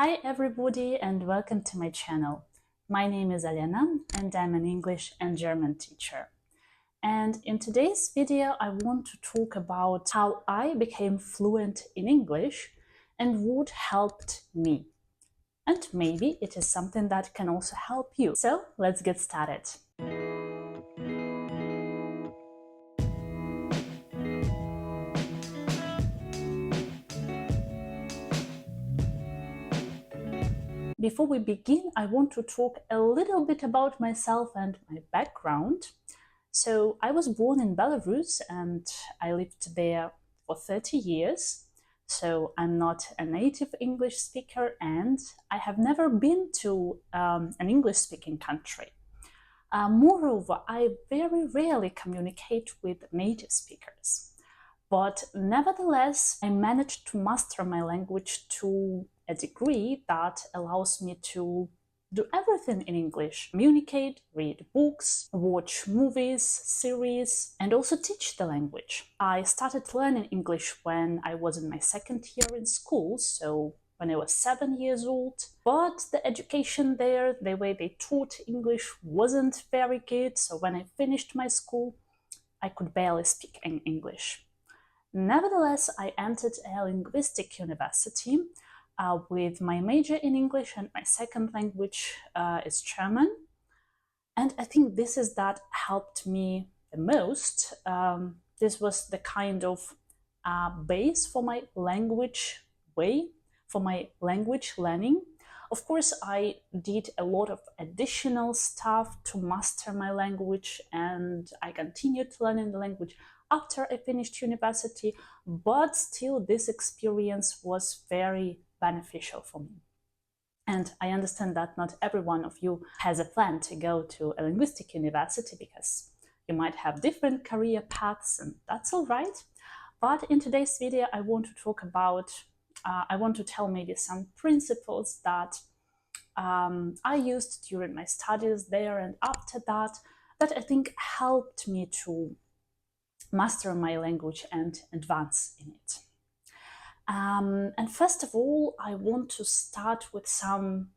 Hi everybody and welcome to my channel. My name is Alena and I'm an English and German teacher. And in today's video I want to talk about how I became fluent in English and what helped me. And maybe it is something that can also help you. So let's get started. Before we begin, I want to talk a little bit about myself and my background. So I was born in Belarus and I lived there for 30 years. So I'm not a native English speaker and I have never been to an English-speaking country. Moreover, I very rarely communicate with native speakers. But nevertheless, I managed to master my language to a degree that allows me to do everything in English: communicate, read books, watch movies, series, and also teach the language. I started learning English when I was in my second year in school, so when I was 7 years old. But the education there, the way they taught English wasn't very good, so when I finished my school, I could barely speak in English. Nevertheless, I entered a linguistic university with my major in English and my second language is German. And I think this is that helped me the most. This was the kind of base for my language for my language learning. Of course, I did a lot of additional stuff to master my language and I continued learning the language after I finished university, but still this experience was very beneficial for me. And I understand that not every one of you has a plan to go to a linguistic university because you might have different career paths and that's all right. But in today's video, I want to talk about, I want to tell maybe some principles that I used during my studies there and after that I think helped me to master my language and advance in it. And first of all, I want to start with some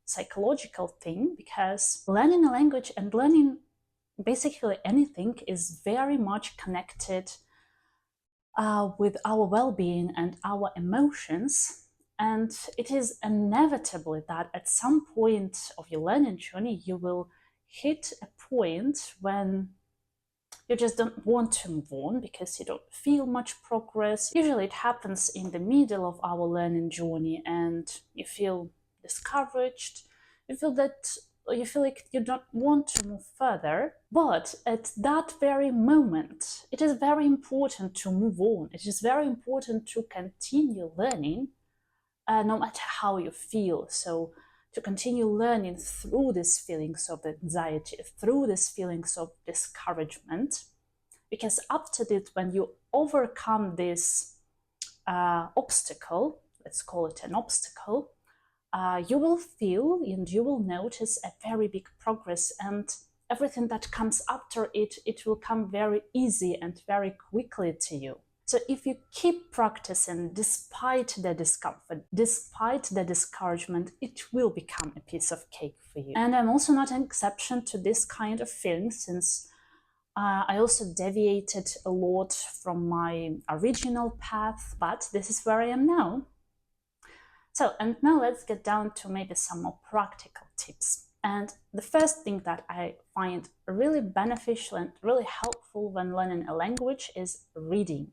psychological thing, because learning a language and learning basically anything is very much connected with our well-being and our emotions. And it is inevitable that at some point of your learning journey, you will hit a point when you just don't want to move on because you don't feel much progress. Usually it happens in the middle of our learning journey and you feel discouraged. You feel like you don't want to move further. But at that very moment, it is very important to move on. It is very important to continue learning, no matter how you feel. So to continue learning through these feelings of anxiety, through these feelings of discouragement, because after this, when you overcome this obstacle, let's call it an obstacle, you will feel and you will notice a very big progress, and everything that comes after it will come very easy and very quickly to you. So if you keep practicing despite the discomfort, despite the discouragement, it will become a piece of cake for you. And I'm also not an exception to this kind of feeling, since I also deviated a lot from my original path, but this is where I am now. So, and now let's get down to maybe some more practical tips. And the first thing that I find really beneficial and really helpful when learning a language is reading.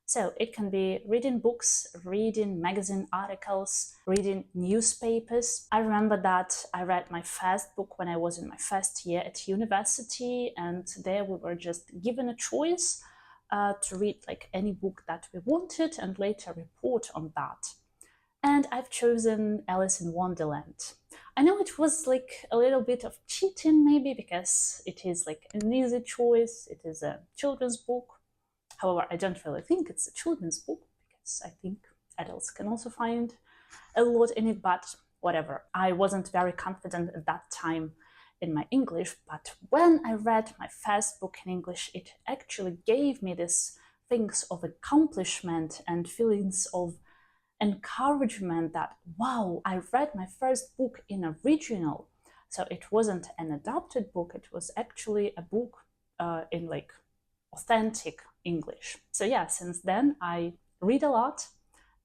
So it can be reading books, reading magazine articles, reading newspapers. I remember that I read my first book when I was in my first year at university, and there we were just given a choice to read like any book that we wanted and later report on that. And I've chosen Alice in Wonderland. I know it was like a little bit of cheating maybe, because it is like an easy choice. It is a children's book. However, I don't really think it's a children's book, because I think adults can also find a lot in it, but whatever. I wasn't very confident at that time in my English, but when I read my first book in English, it actually gave me this things of accomplishment and feelings of encouragement that, wow, I read my first book in original. So it wasn't an adapted book, it was actually a book in like authentic English. So yeah, since then I read a lot,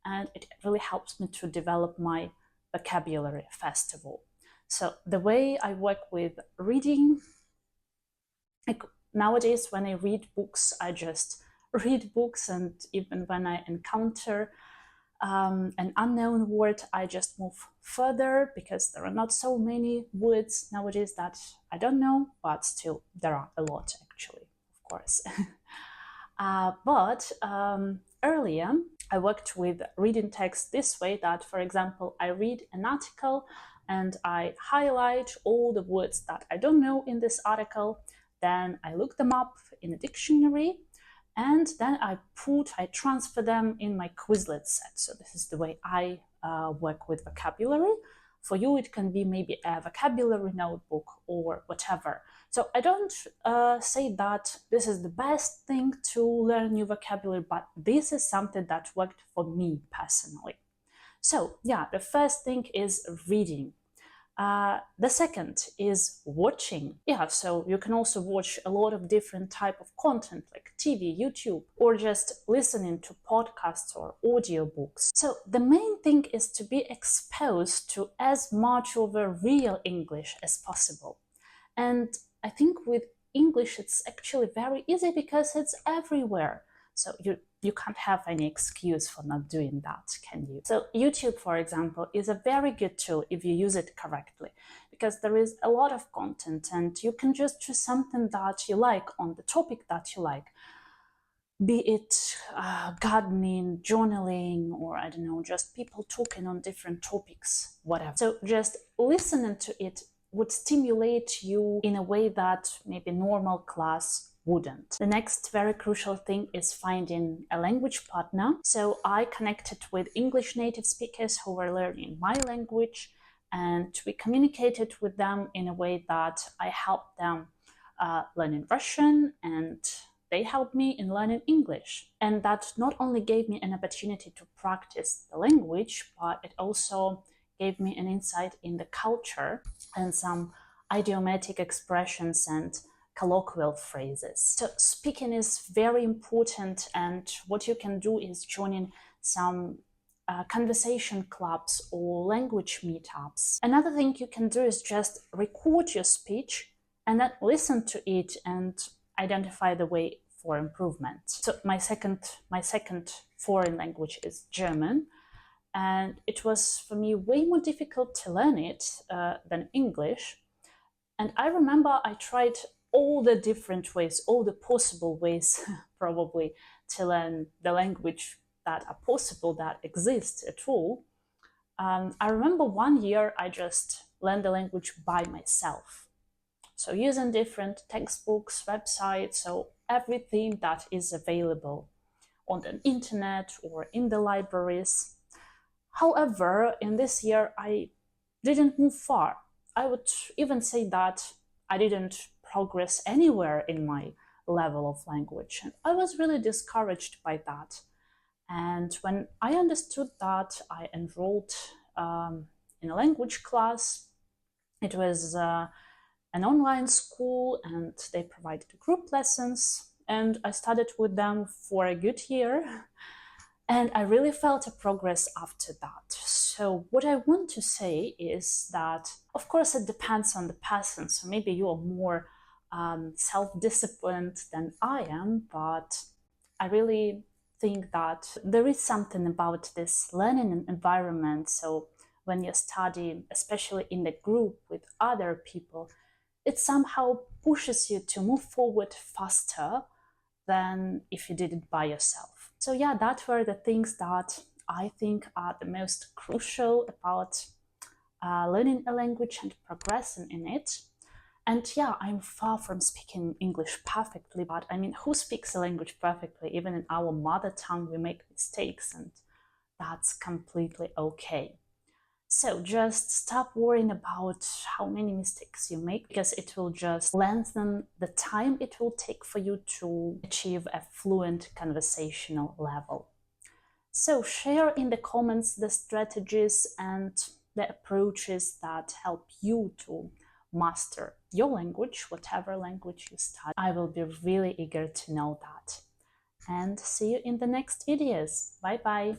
and it really helps me to develop my vocabulary festival. So the way I work with reading, like nowadays when I read books, I just read books, and even when I encounter an unknown word, I just move further, because there are not so many words nowadays that I don't know, but still there are a lot actually, of course. But earlier I worked with reading text this way that, for example, I read an article and I highlight all the words that I don't know in this article, then I look them up in a dictionary, and then I transfer them in my Quizlet set. So this is the way I work with vocabulary. For you, it can be maybe a vocabulary notebook or whatever. So I don't say that this is the best thing to learn new vocabulary, but this is something that worked for me personally. So yeah, the first thing is reading. The second is watching. Yeah, so you can also watch a lot of different type of content like TV, YouTube, or just listening to podcasts or audiobooks. So the main thing is to be exposed to as much of a real English as possible. And I think with English it's actually very easy because it's everywhere. So you can't have any excuse for not doing that, can you? So YouTube, for example, is a very good tool if you use it correctly, because there is a lot of content and you can just choose something that you like on the topic that you like. Be it gardening, journaling, or I don't know, just people talking on different topics, whatever. So just listening to it would stimulate you in a way that maybe normal class wouldn't. The next very crucial thing is finding a language partner. So I connected with English native speakers who were learning my language, and we communicated with them in a way that I helped them learning Russian, and they helped me in learning English. And that not only gave me an opportunity to practice the language, but it also gave me an insight in the culture and some idiomatic expressions and colloquial phrases. So speaking is very important, and what you can do is joining some conversation clubs or language meetups. Another thing you can do is just record your speech and then listen to it and identify the way for improvement. So my second foreign language is German, and it was for me way more difficult to learn it than English. And I remember I tried all the different ways, all the possible ways probably to learn the language that are possible, that exist at all. I remember one year I just learned the language by myself. So using different textbooks, websites, so everything that is available on the internet or in the libraries. However, in this year I didn't move far. I would even say that I didn't progress anywhere in my level of language. And I was really discouraged by that. And when I understood that, I enrolled in a language class. It was an online school, and they provided group lessons. And I studied with them for a good year. And I really felt a progress after that. So what I want to say is that, of course, it depends on the person. So maybe you are more self-disciplined than I am, but I really think that there is something about this learning environment. So when you study, especially in the group with other people, it somehow pushes you to move forward faster than if you did it by yourself. So yeah, that were the things that I think are the most crucial about learning a language and progressing in it. And yeah, I'm far from speaking English perfectly, but I mean, who speaks a language perfectly? Even in our mother tongue, we make mistakes, and that's completely okay. So just stop worrying about how many mistakes you make, because it will just lengthen the time it will take for you to achieve a fluent conversational level. So share in the comments the strategies and the approaches that help you to master your language, whatever language you study. I will be really eager to know that. And see you in the next videos. Bye bye.